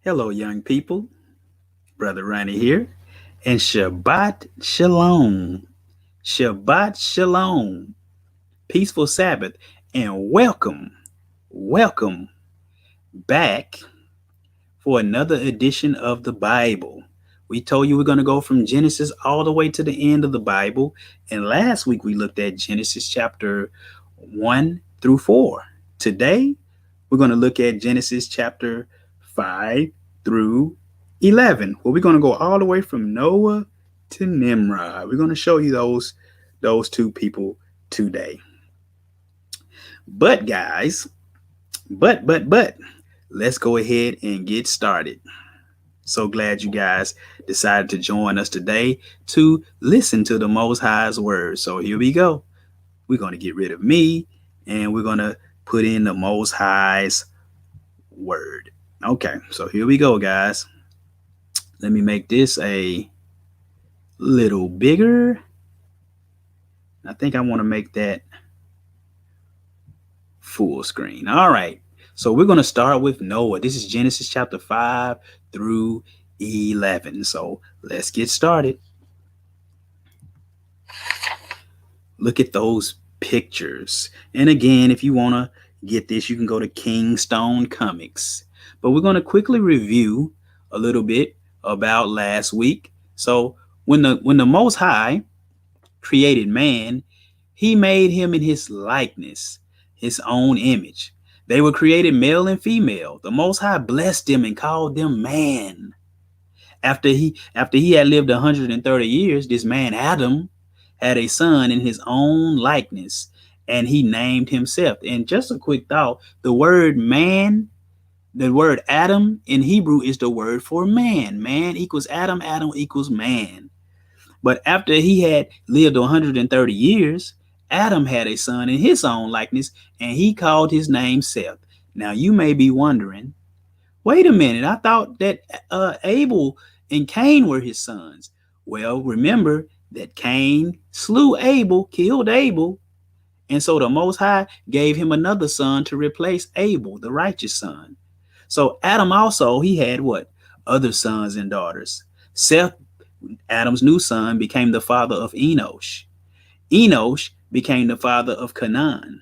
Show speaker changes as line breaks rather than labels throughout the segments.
Hello, young people. Brother Ronnie here. And Shabbat Shalom. Shabbat Shalom. Peaceful Sabbath. And welcome back for another edition of the Bible. We told you we're going to go from Genesis all the way to the end of the Bible. And last week we looked at Genesis chapter 1 through 4. Today we're going to look at Genesis chapter 5 through 11. Well, we're going to go all the way from Noah to Nimrod. We're going to show you those two people today. But guys, but let's go ahead and get started. So glad you guys decided to join us today to listen to the Most High's word. So here we go. We're going to get rid of me and we're going to put in the Most High's word. Okay, so here we go, guys. Let me make this a little bigger. I think I want to make that full screen. All right, so we're going to start with Noah. This is Genesis chapter 5 through 11. So let's get started. Look at those pictures. And again, if you want to get this, you can go to Kingstone Comics. But we're going to quickly review a little bit about last week. So when the Most High created man, he made him in his likeness, his own image. They were created male and female. The Most High blessed them and called them man. After he had lived 130 years, this man Adam had a son in his own likeness, and he named himself. And just a quick thought, the word man, the word Adam in Hebrew is the word for man. Man equals Adam, Adam equals man. But after he had lived 130 years, Adam had a son in his own likeness, and he called his name Seth. Now you may be wondering, wait a minute, I thought that Abel and Cain were his sons. Well, remember that Cain slew Abel, killed Abel, and so the Most High gave him another son to replace Abel, the righteous son. So Adam also, he had what? Other sons and daughters. Seth, Adam's new son, became the father of Enosh. Enosh became the father of Canaan.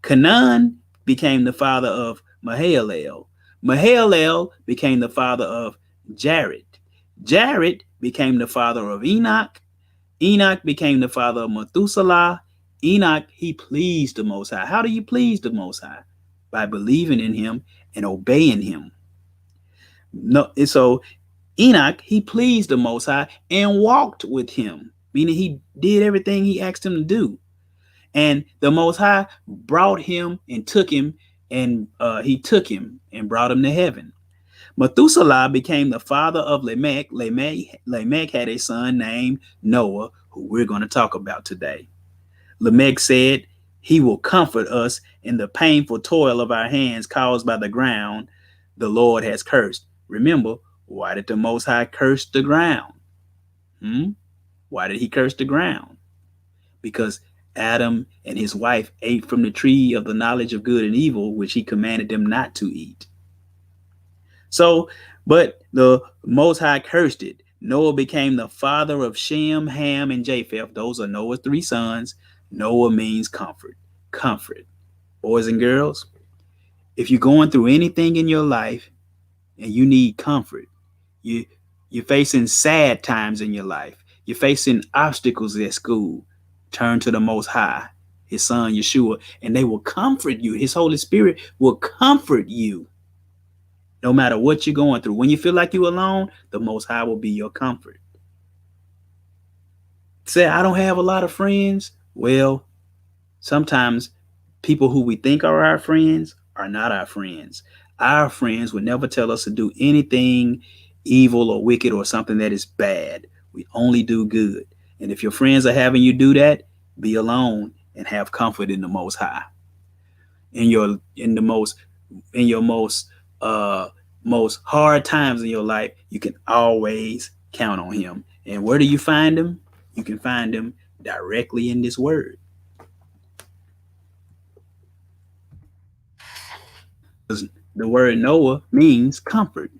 Canaan became the father of Mahalalel. Mahalalel became the father of Jared. Jared became the father of Enoch. Enoch became the father of Methuselah. Enoch, he pleased the Most High. How do you please the Most High? By believing in him and obeying him. No, so Enoch, he pleased the Most High and walked with him, meaning he did everything he asked him to do. And the Most High brought him and took him, and he took him and brought him to heaven. Methuselah became the father of Lamech. Lamech had a son named Noah, who we're going to talk about today. Lamech said, he will comfort us in the painful toil of our hands caused by the ground the Lord has cursed. Remember, why did the Most High curse the ground? Why did he curse the ground? Because Adam and his wife ate from the tree of the knowledge of good and evil, which he commanded them not to eat. So, but the Most High cursed it. Noah became the father of Shem, Ham, and Japheth. Those are Noah's three sons. Noah means comfort. Comfort. Boys and girls, if you're going through anything in your life and you need comfort, you're facing sad times in your life, you're facing obstacles at school, turn to the Most High, his son Yeshua, and they will comfort you. His Holy Spirit will comfort you. No matter what you're going through. When you feel like you're alone, the Most High will be your comfort. Say, I don't have a lot of friends. Well, sometimes people who we think are our friends are not our friends. Our friends would never tell us to do anything evil or wicked or something that is bad. We only do good. And if your friends are having you do that, be alone and have comfort in the Most High. In your most hard times in your life, you can always count on him. And where do you find him? You can find him directly in this word. The word Noah means comfort.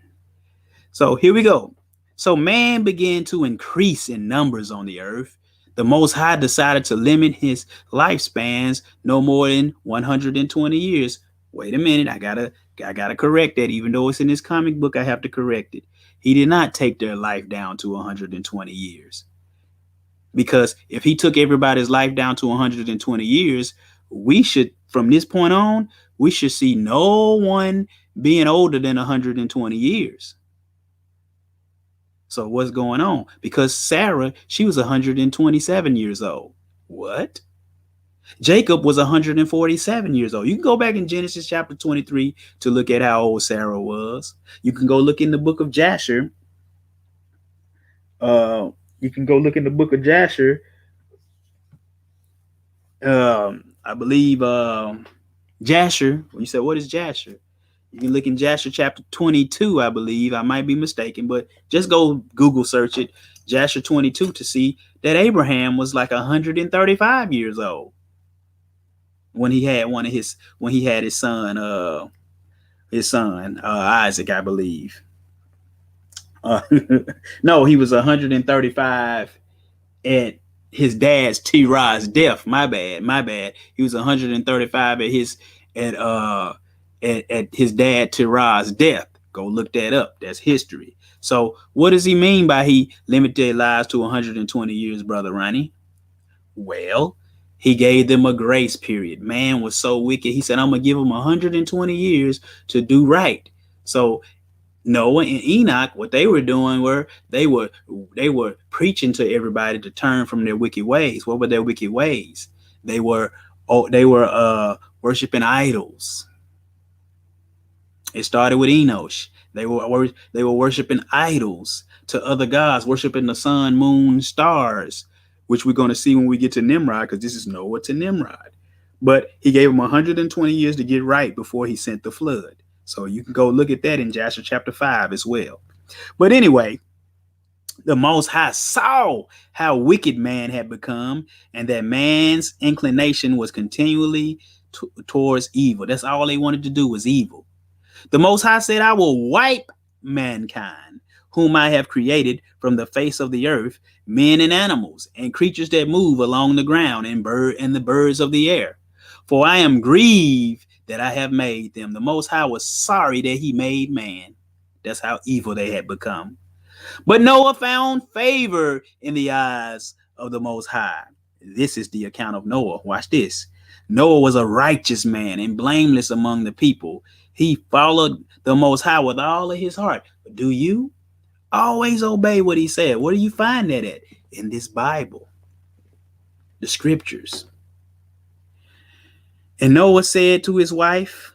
So here we go. So man began to increase in numbers on the earth. The Most High decided to limit his lifespans no more than 120 years. Wait a minute, I gotta correct that. Even though it's in this comic book, I have to correct it. He did not take their life down to 120 years. Because if he took everybody's life down to 120 years, we should, from this point on, we should see no one being older than 120 years. So what's going on? Because Sarah, she was 127 years old. What? Jacob was 147 years old. You can go back in Genesis chapter 23 to look at how old Sarah was. You can go look in the book of Jasher. Uh, you can go look in the book of Jasher. I believe Jasher. When you said, what is Jasher? You can look in Jasher chapter 22, I believe. I might be mistaken, but just go Google search it, Jasher 22, to see that Abraham was like 135 years old when he had his son Isaac, I believe. Uh, no, he was 135 at his dad's Terah's death. My bad. He was 135 at his dad Terah's death. Go look that up. That's history. So what does he mean by he limited their lives to 120 years, Brother Ronnie? Well, he gave them a grace period. Man was so wicked. He said, I'm going to give them 120 years to do right. So Noah and Enoch, what they were doing were they were preaching to everybody to turn from their wicked ways. What were their wicked ways? They were worshiping idols. It started with Enosh. They were worshiping idols to other gods, worshiping the sun, moon, stars, which we're going to see when we get to Nimrod, because this is Noah to Nimrod. But he gave them 120 years to get right before he sent the flood. So you can go look at that in Jasher chapter 5 as well. But anyway, the Most High saw how wicked man had become, and that man's inclination was continually towards evil. That's all they wanted to do was evil. The Most High said, I will wipe mankind, whom I have created from the face of the earth, men and animals, and creatures that move along the ground, and the birds of the air. For I am grieved that I have made them. The Most High was sorry that he made man. That's how evil they had become. But Noah found favor in the eyes of the Most High. This is the account of Noah. Watch this. Noah was a righteous man and blameless among the people. He followed the Most High with all of his heart. Do you? Always obey what he said. Where do you find that at? In this Bible, the scriptures. And Noah said to his wife,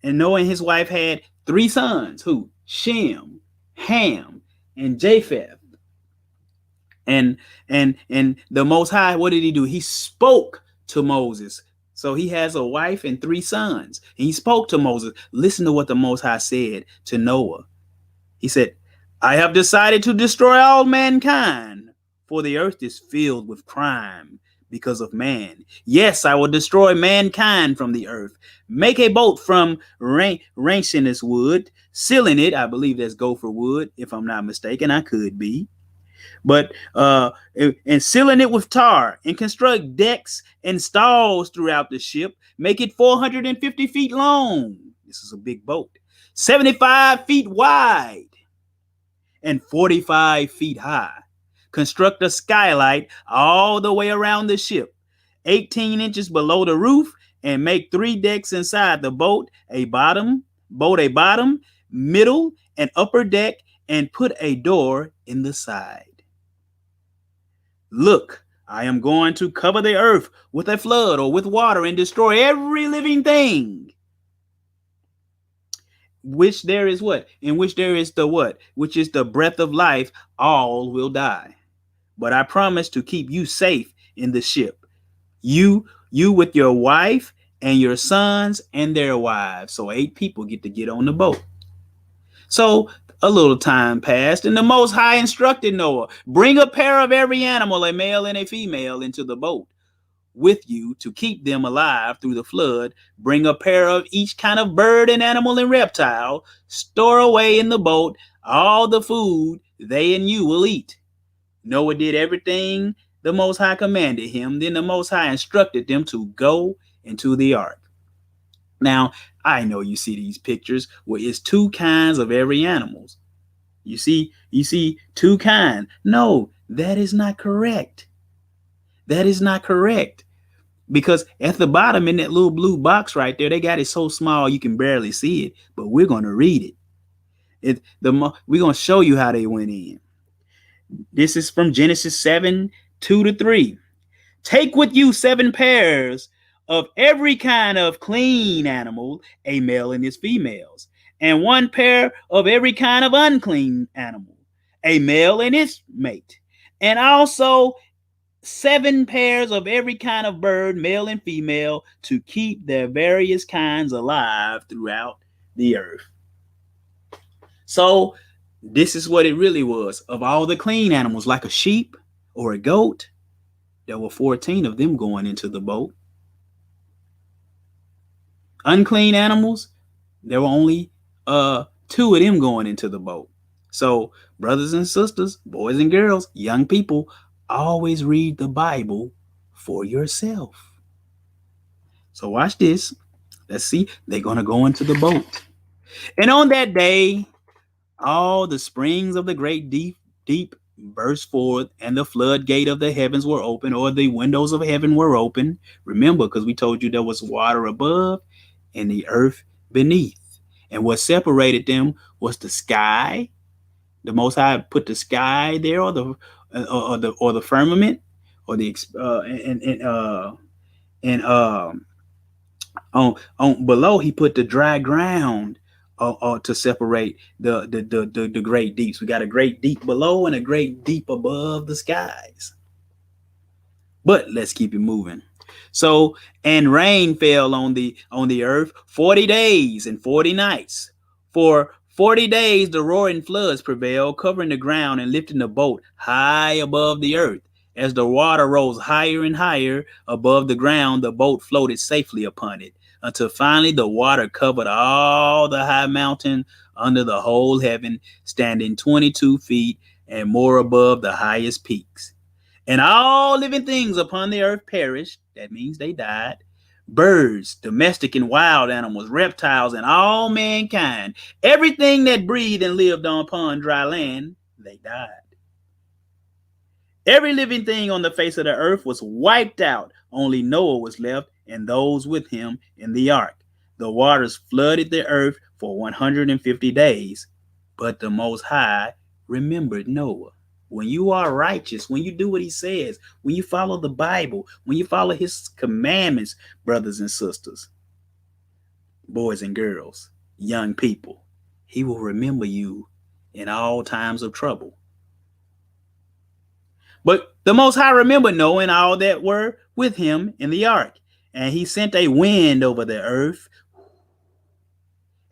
and Noah and his wife had 3 sons. Who? Shem, Ham, and Japheth. And the Most High, what did he do? He spoke to Moses. So he has a wife and 3 sons. And he spoke to Moses. Listen to what the Most High said to Noah. He said, I have decided to destroy all mankind, for the earth is filled with crime because of man. Yes, I will destroy mankind from the earth. Make a boat from rancinous wood, sealing it. I believe that's gopher wood, if I'm not mistaken. I could be. But and sealing it with tar, and construct decks and stalls throughout the ship. Make it 450 feet long. This is a big boat. 75 feet wide and 45 feet high. Construct a skylight all the way around the ship, 18 inches below the roof, and make 3 decks inside the boat, a bottom, middle, and upper deck, and put a door in the side. Look, I am going to cover the earth with a flood or with water and destroy every living thing. Which there is what? In which there is the what? Which is the breath of life, all will die. But I promise to keep you safe in the ship. You with your wife and your sons and their wives. So 8 people get on the boat. So a little time passed, and the Most High instructed Noah, bring a pair of every animal, a male and a female, into the boat with you to keep them alive through the flood. Bring a pair of each kind of bird and animal and reptile. Store away in the boat all the food they and you will eat. Noah did everything the Most High commanded him. Then the Most High instructed them to go into the ark. Now, I know you see these pictures where it's two kinds of every animals. You see two kinds. No, that is not correct. That is not correct. Because at the bottom in that little blue box right there, they got it so small you can barely see it. But we're going to read it. We're going to show you how they went in. This is from Genesis 7:2-3. Take with you 7 pairs of every kind of clean animal, a male and his females, and 1 pair of every kind of unclean animal, a male and its mate, and also 7 pairs of every kind of bird, male and female, to keep their various kinds alive throughout the earth. So this is what it really was. Of all the clean animals, like a sheep or a goat, there were 14 of them going into the boat. Unclean animals, there were only 2 of them going into the boat. So, brothers and sisters, boys and girls, young people, always read the Bible for yourself. So watch this. Let's see. They're going to go into the boat. And on that day, all the springs of the great deep burst forth, and the floodgate of the heavens were open, or the windows of heaven were open. Remember, because we told you there was water above and the earth beneath. And what separated them was the sky. The Most High put the sky there, or the firmament, or the on below he put the dry ground to separate the great deeps. We got a great deep below and a great deep above the skies. But let's keep it moving. So, and rain fell on the earth 40 days and 40 nights. For 40 days the roaring floods prevailed, covering the ground and lifting the boat high above the earth. As the water rose higher and higher above the ground, the boat floated safely upon it, until finally the water covered all the high mountain under the whole heaven, standing 22 feet and more above the highest peaks. And all living things upon the earth perished. That means they died. Birds, domestic and wild animals, reptiles, and all mankind, everything that breathed and lived upon dry land, they died. Every living thing on the face of the earth was wiped out. Only Noah was left, and those with him in the ark. The waters flooded the earth for 150 days. But the Most High remembered Noah. When you are righteous, when you do what he says, when you follow the Bible, when you follow his commandments, brothers and sisters, boys and girls, young people, he will remember you in all times of trouble. But the Most High remembered Noah and all that were with him in the ark. And he sent a wind over the earth,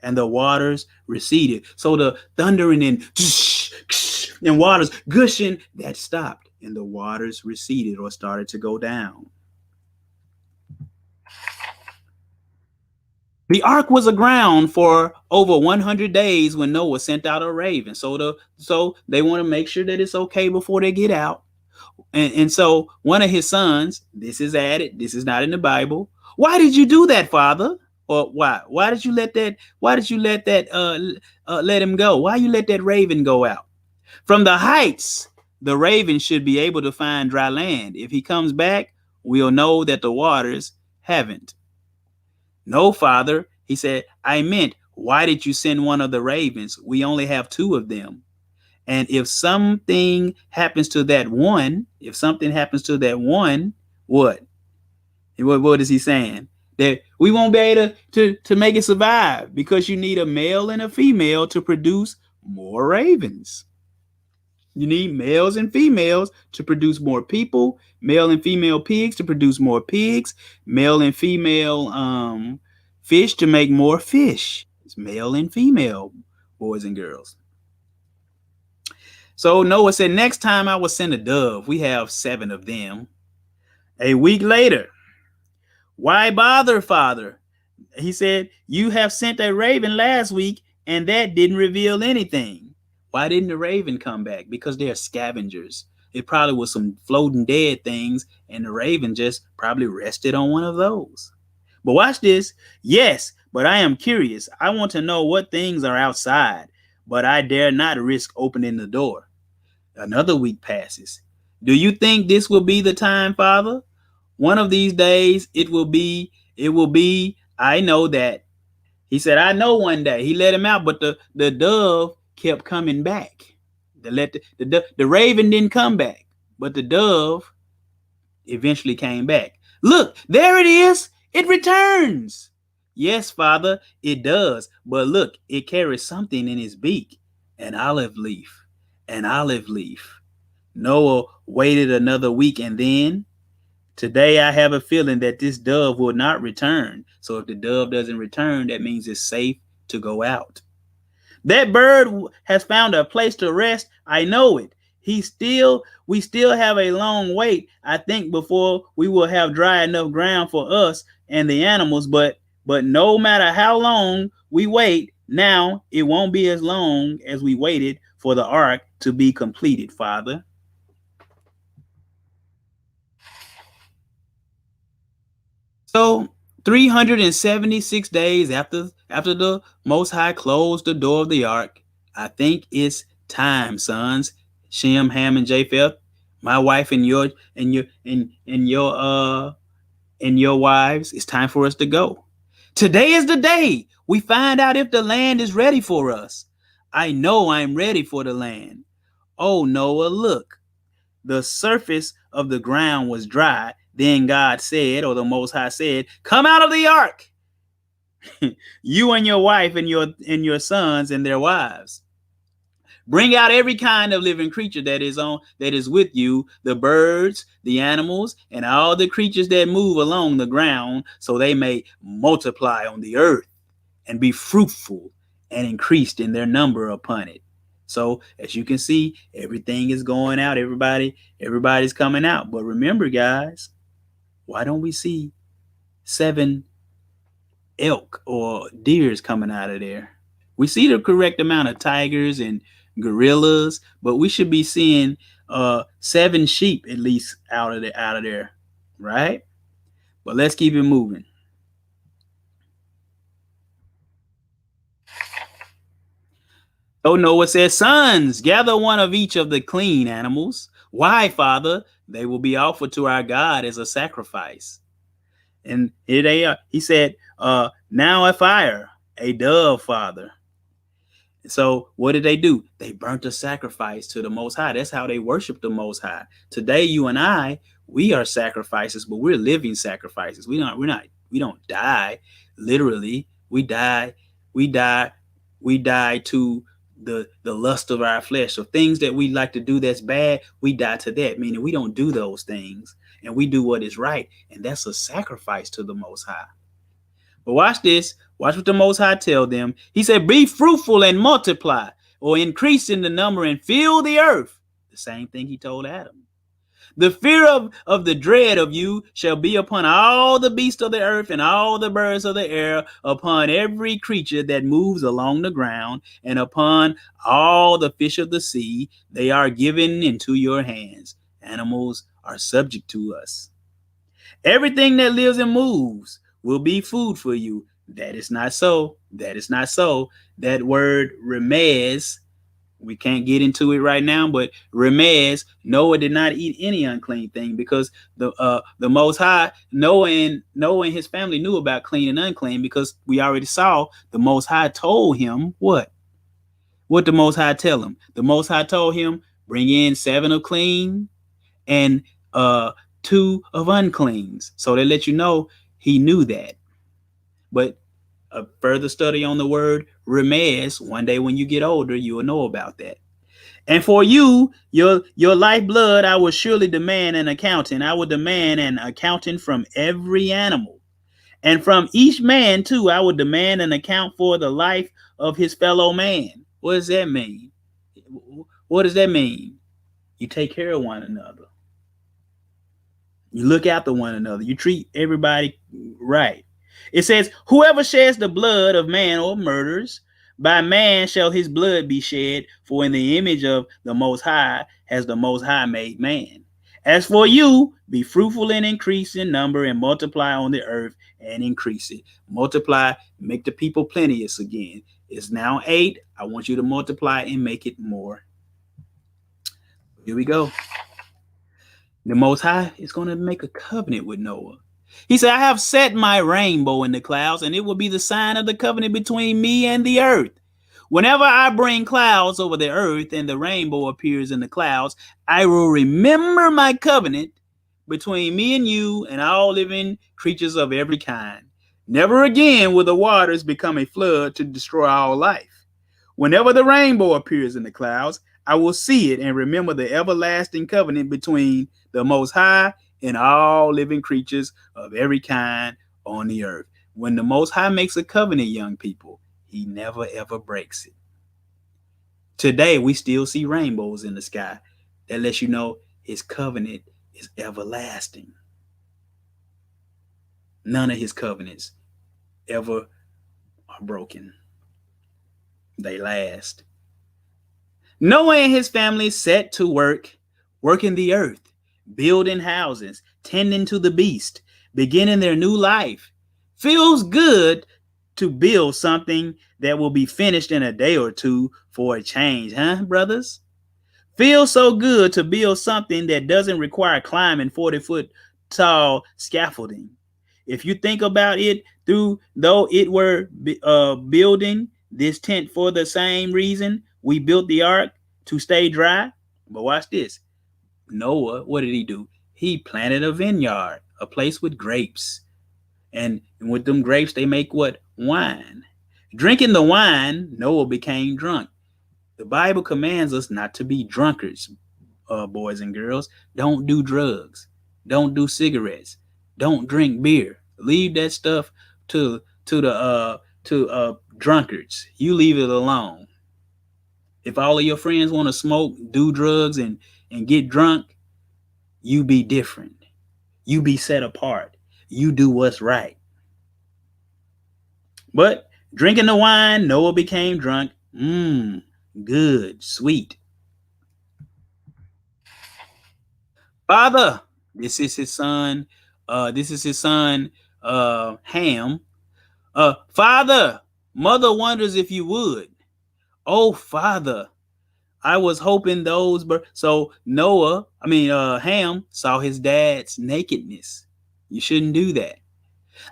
and the waters receded. So the thundering and waters gushing, that stopped, and the waters receded or started to go down. The ark was aground for over 100 days when Noah sent out a raven. So they want to make sure that it's okay before they get out. And so one of his sons, this is added, this is not in the Bible. Why did you do that, Father? Or why did you let that let him go? Why you let that raven go out? From the heights, the raven should be able to find dry land. If he comes back, we'll know that the waters haven't. No, Father, he said, I meant, why did you send one of the ravens? We only have 2 of them. And if something happens to that one, what? What is he saying? That we won't be able to make it survive, because you need a male and a female to produce more ravens. You need males and females to produce more people, male and female pigs to produce more pigs, male and female fish to make more fish. It's male and female, boys and girls. So Noah said, next time I will send a dove. We have 7 of them. A week later, why bother, Father? He said, you have sent a raven last week and that didn't reveal anything. Why didn't the raven come back? Because they're scavengers. It probably was some floating dead things, and the raven just probably rested on one of those. But watch this. Yes, but I am curious. I want to know what things are outside, but I dare not risk opening the door. Another week passes. Do you think this will be the time, Father? One of these days it will be, I know that. He said, I know one day. He let him out, but the dove kept coming back. The raven didn't come back, but the dove eventually came back. Look, there it is. It returns. Yes, Father, it does. But look, it carries something in its beak. An olive leaf. An olive leaf. Noah waited another week, and then today I have a feeling that this dove will not return. So if the dove doesn't return, that means it's safe to go out. That bird has found a place to rest. I know it. We still have a long wait, I think, before we will have dry enough ground for us and the animals, but no matter how long we wait, now it won't be as long as we waited for the ark to be completed, Father. So 376 days after the Most High closed the door of the ark, I think it's time, sons. Shem, Ham, and Japheth, my wife and your wives. It's time for us to go. Today is the day we find out if the land is ready for us. I know I'm ready for the land. Oh Noah, look, the surface of the ground was dry. Then God said, or the Most High said, come out of the ark, you and your wife and your sons and their wives. Bring out every kind of living creature that is with you, the birds, the animals, and all the creatures that move along the ground, so they may multiply on the earth and be fruitful and increased in their number upon it. So as you can see, everything is going out. Everybody's coming out. But remember, guys, why don't we see 7 elk or deers coming out of there? We see the correct amount of tigers and gorillas, but we should be seeing 7 sheep at least out of there, right? But let's keep it moving. Oh, Noah says, sons, gather one of each of the clean animals. Why, Father? They will be offered to our God as a sacrifice. And here they are. He said, now a fire, a dove, Father. So what did they do? They burnt a sacrifice to the Most High. That's how they worship the Most High. Today, you and I, we are sacrifices, but we're living sacrifices. We don't die literally. We die, we die to the lust of our flesh. So things that we like to do that's bad, we die to that. Meaning we don't do those things, and we do what is right, and that's a sacrifice to the Most High. But watch this. Watch what the Most High tell them. He said, be fruitful and multiply, or increase in the number and fill the earth. The same thing he told Adam. The fear of the dread of you shall be upon all the beasts of the earth and all the birds of the air, upon every creature that moves along the ground, and upon all the fish of the sea. They are given into your hands. Animals are subject to us. Everything that lives and moves will be food for you. That is not so. That is not so. That word remez, we can't get into it right now, but remez, Noah did not eat any unclean thing, because the Most High, Noah and his family knew about clean and unclean, because we already saw the Most High told him what? What the Most High tell him? The Most High told him, bring in 7 of clean and 2 of uncleans. So they let you know he knew that. But a further study on the word remez, one day when you get older, you will know about that. And for you, your lifeblood, I will surely demand an accounting. I will demand an accounting from every animal. And from each man, too, I will demand an account for the life of his fellow man. What does that mean? What does that mean? You take care of one another. You look after one another. You treat everybody right. It says, whoever sheds the blood of man or murders, by man shall his blood be shed, for in the image of the Most High has the Most High made man. As for you, be fruitful and increase in number and multiply on the earth and increase it. Multiply, make the people plenteous again. It's now 8. I want you to multiply and make it more. Here we go. The Most High is going to make a covenant with Noah. He said, I have set my rainbow in the clouds, and it will be the sign of the covenant between me and the earth. Whenever I bring clouds over the earth and the rainbow appears in the clouds, I will remember my covenant between me and you and all living creatures of every kind. Never again will the waters become a flood to destroy all life. Whenever the rainbow appears in the clouds, I will see it and remember the everlasting covenant between the Most High and all living creatures of every kind on the earth. When the Most High makes a covenant, young people, he never ever breaks it. Today, we still see rainbows in the sky. That lets you know his covenant is everlasting. None of his covenants ever are broken. They last. Noah and his family set to work, working the earth, building houses, tending to the beast, beginning their new life. Feels good to build something that will be finished in a day or two for a change, huh, brothers? Feels so good to build something that doesn't require climbing 40-foot tall scaffolding. If you think about it, though it were building this tent for the same reason we built the ark, to stay dry. But watch this. Noah, what did he do? He planted a vineyard, a place with grapes. And with them grapes, they make what? Wine. Drinking the wine, Noah became drunk. The Bible commands us not to be drunkards, boys and girls. Don't do drugs. Don't do cigarettes. Don't drink beer. Leave that stuff to drunkards. You leave it alone. If all of your friends want to smoke, do drugs, and get drunk, you be different. You be set apart. You do what's right. But drinking the wine, Noah became drunk. Good, sweet. Father, this is his son. Ham. Father, mother wonders if you would. Oh, Father, I was hoping those birds. So Ham saw his dad's nakedness. You shouldn't do that.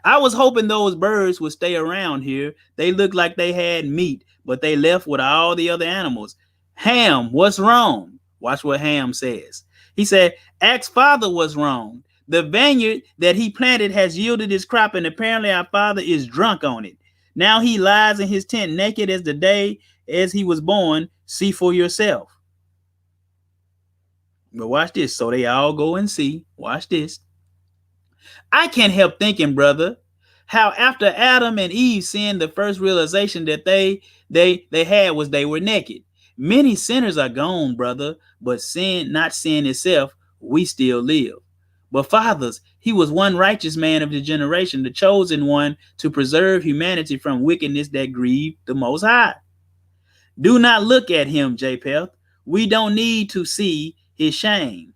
I was hoping those birds would stay around here. They looked like they had meat, but they left with all the other animals. Ham, what's wrong? Watch what Ham says. He said, ask Father what's wrong. The vineyard that he planted has yielded his crop, and apparently our father is drunk on it. Now he lies in his tent naked as the day as he was born. See for yourself. But watch this. So they all go and see. Watch this. I can't help thinking, brother, how after Adam and Eve sinned, the first realization that they had was they were naked. Many sinners are gone, brother, but not sin itself, we still live. But fathers, he was one righteous man of the generation, the chosen one to preserve humanity from wickedness that grieved the Most High. Do not look at him, Japheth. We don't need to see his shame.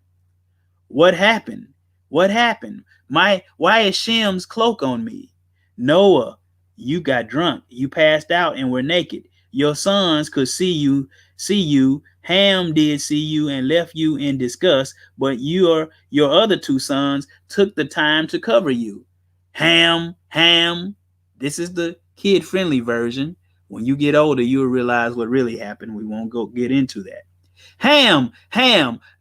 What happened? What happened? Why is Shem's cloak on me? Noah, you got drunk. You passed out and were naked. Your sons could see you. Ham did see you and left you in disgust, but your other two sons took the time to cover you. Ham. This is the kid-friendly version. When you get older, you'll realize what really happened. We won't get into that. Ham,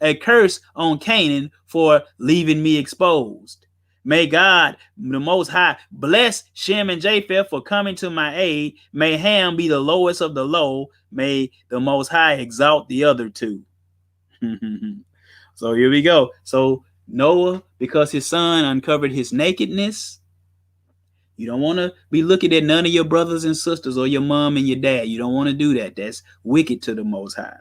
a curse on Canaan for leaving me exposed. May God, the Most High, bless Shem and Japheth for coming to my aid. May Ham be the lowest of the low. May the Most High exalt the other two. So here we go. So Noah, because his son uncovered his nakedness, you don't want to be looking at none of your brothers and sisters or your mom and your dad. You don't want to do that. That's wicked to the Most High.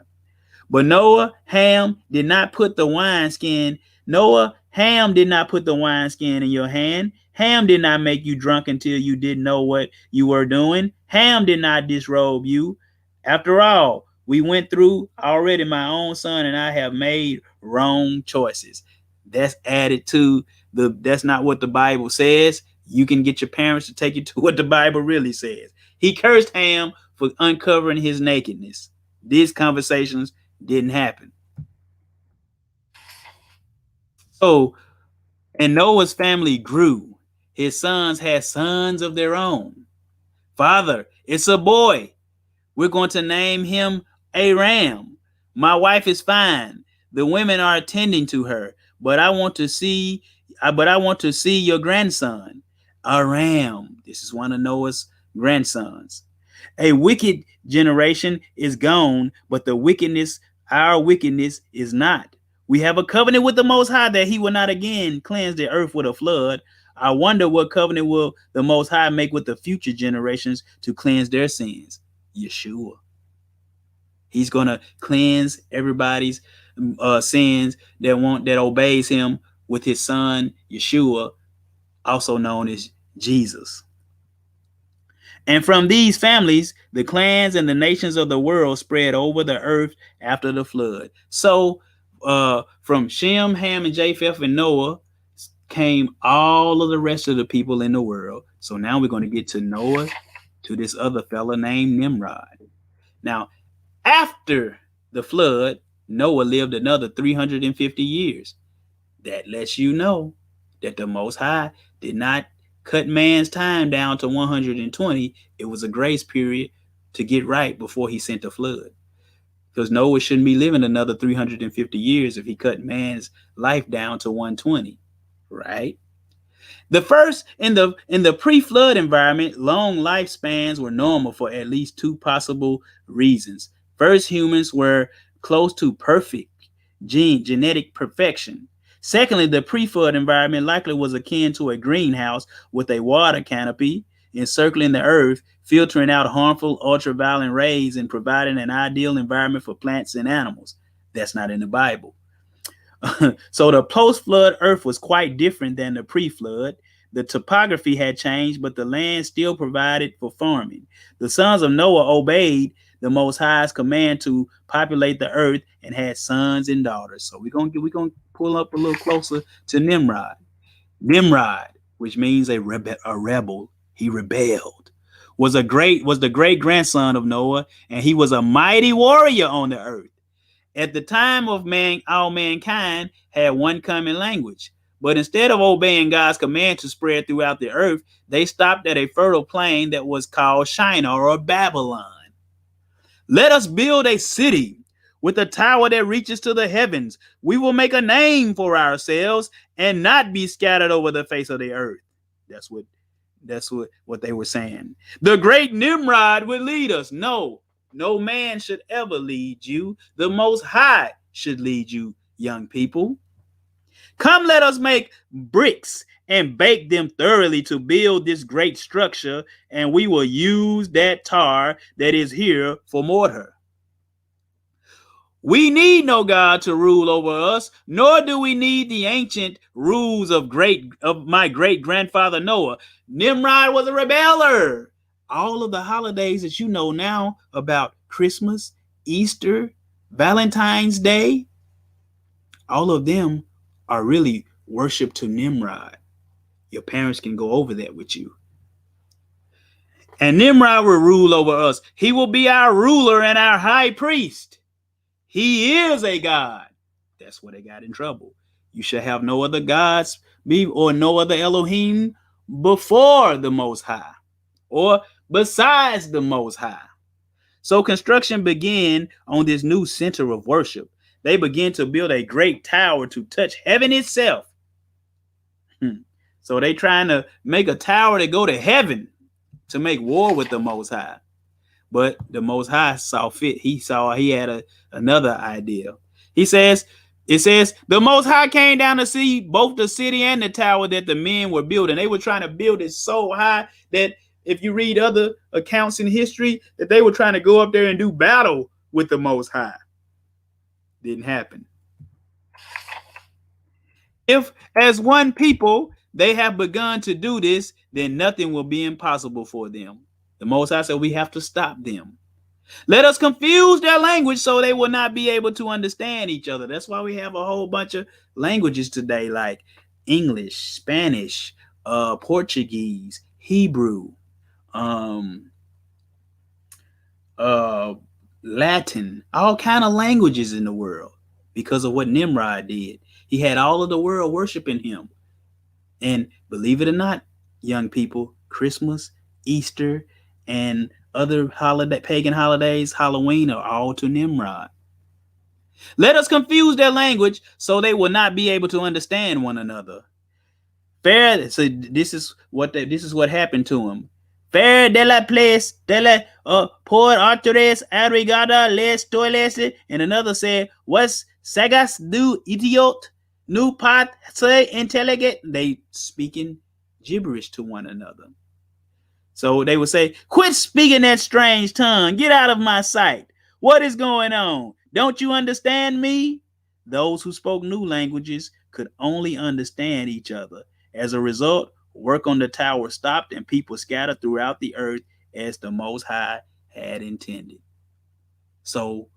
But Noah, Ham, did not put the wineskin. Noah, Ham did not put the wineskin in your hand. Ham did not make you drunk until you didn't know what you were doing. Ham did not disrobe you. After all, we went through already. My own son and I have made wrong choices. That's added to that's not what the Bible says. You can get your parents to take you to what the Bible really says. He cursed Ham for uncovering his nakedness. These conversations didn't happen. So, and Noah's family grew. His sons had sons of their own. Father, it's a boy. We're going to name him Aram. My wife is fine. The women are attending to her, but I want to see your grandson, Aram. This is one of Noah's grandsons. A wicked generation is gone, but our wickedness is not. We have a covenant with the Most High that he will not again cleanse the earth with a flood. I wonder what covenant will the Most High make with the future generations to cleanse their sins. Yeshua. He's going to cleanse everybody's sins that obeys him with his son, Yeshua, also known as Jesus. And from these families, the clans and the nations of the world spread over the earth after the flood. So from Shem, Ham, and Japheth, and Noah came all of the rest of the people in the world. So now we're going to get to Noah, to this other fella named Nimrod. Now, after the flood, Noah lived another 350 years. That lets you know that the Most High did not cut man's time down to 120. It was a grace period to get right before he sent the flood. Because Noah shouldn't be living another 350 years if he cut man's life down to 120, right? The first in the pre-flood environment, long lifespans were normal for at least two possible reasons. First, humans were close to perfect genetic perfection. Secondly, the pre-flood environment likely was akin to a greenhouse with a water canopy encircling the earth, filtering out harmful ultraviolet rays and providing an ideal environment for plants and animals. That's not in the Bible. So the post-flood earth was quite different than the pre-flood. The topography had changed, but the land still provided for farming. The sons of Noah obeyed the Most High's command to populate the earth and had sons and daughters. So we're gonna pull up a little closer to Nimrod. Nimrod, which means a rebel. He rebelled. Was the great grandson of Noah, and he was a mighty warrior on the earth. At the time of all mankind had one common language. But instead of obeying God's command to spread throughout the earth, they stopped at a fertile plain that was called Shinar or Babylon. Let us build a city with a tower that reaches to the heavens. We will make a name for ourselves and not be scattered over the face of the earth. That's what they were saying. The great Nimrod would lead us. No man should ever lead you. The Most High should lead you, young people. Come, let us make bricks and bake them thoroughly to build this great structure, and we will use that tar that is here for mortar. We need no God to rule over us, nor do we need the ancient rules of my great grandfather Noah. Nimrod was a rebeller. All of the holidays that you know now about Christmas, Easter, Valentine's Day, all of them are really worship to Nimrod. Your parents can go over that with you. And Nimrod will rule over us. He will be our ruler and our high priest. He is a god. That's where they got in trouble. You shall have no other gods or no other Elohim before the Most High or besides the Most High. So construction began on this new center of worship. They began to build a great tower to touch heaven itself. So they trying to make a tower to go to heaven to make war with the Most High. But the Most High saw fit. He had another idea. It says, the Most High came down to see both the city and the tower that the men were building. They were trying to build it so high that if you read other accounts in history, that they were trying to go up there and do battle with the Most High. Didn't happen. If, as one people, they have begun to do this, then nothing will be impossible for them. The Most High said we have to stop them. Let us confuse their language so they will not be able to understand each other. That's why we have a whole bunch of languages today, like English, Spanish, Portuguese, Hebrew, um, uh, Latin, all kind of languages in the world because of what Nimrod did. He had all of the world worshiping him. And believe it or not, young people, Christmas, Easter, and other holiday pagan holidays, Halloween, are all to Nimrod. Let us confuse their language so they will not be able to understand one another. Fair. So this is what happened to him. Fair de la place de la por arteres arrigada les toiles. And another said, "What's sagas du idiot? Nu pat se intelligent." They speaking gibberish to one another. So they would say, "Quit speaking that strange tongue. Get out of my sight. What is going on? Don't you understand me?" Those who spoke new languages could only understand each other. As a result, work on the tower stopped and people scattered throughout the earth as the Most High had intended. So,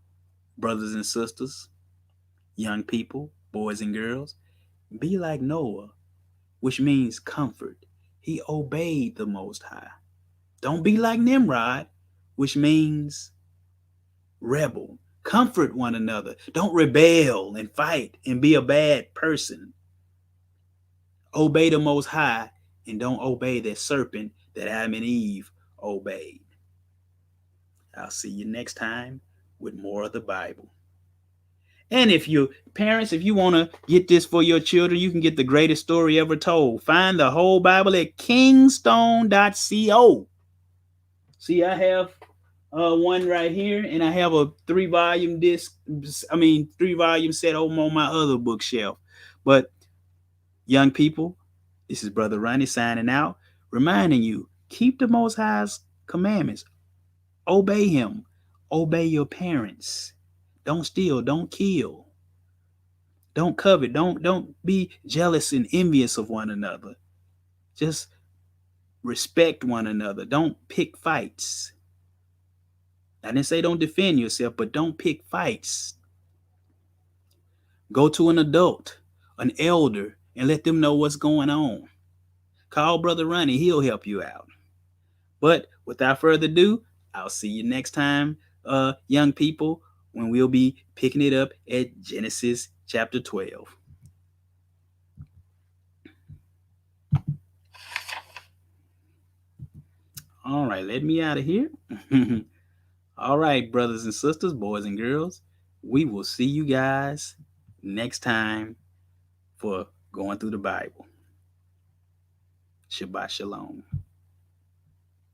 brothers and sisters, young people, boys and girls, be like Noah, which means comfort. He obeyed the Most High. Don't be like Nimrod, which means rebel. Comfort one another. Don't rebel and fight and be a bad person. Obey the Most High and don't obey that serpent that Adam and Eve obeyed. I'll see you next time with more of the Bible. And if you parents, if you want to get this for your children, you can get the greatest story ever told. Find the whole Bible at kingstone.co. See, I have one right here, and I have a 3-volume disc. I mean, 3-volume set over on my other bookshelf. But young people, this is Brother Ronnie signing out, reminding you, keep the Most High's commandments. Obey him. Obey your parents. Don't steal. Don't kill. Don't covet. Don't be jealous and envious of one another. Just respect one another. Don't pick fights. I didn't say don't defend yourself, but don't pick fights. Go to an adult, an elder, and let them know what's going on. Call Brother Ronnie. He'll help you out. But without further ado, I'll see you next time, young people, when we'll be picking it up at Genesis chapter 12. All right, let me out of here. All right, brothers and sisters, boys and girls, we will see you guys next time for going through the Bible. Shabbat Shalom.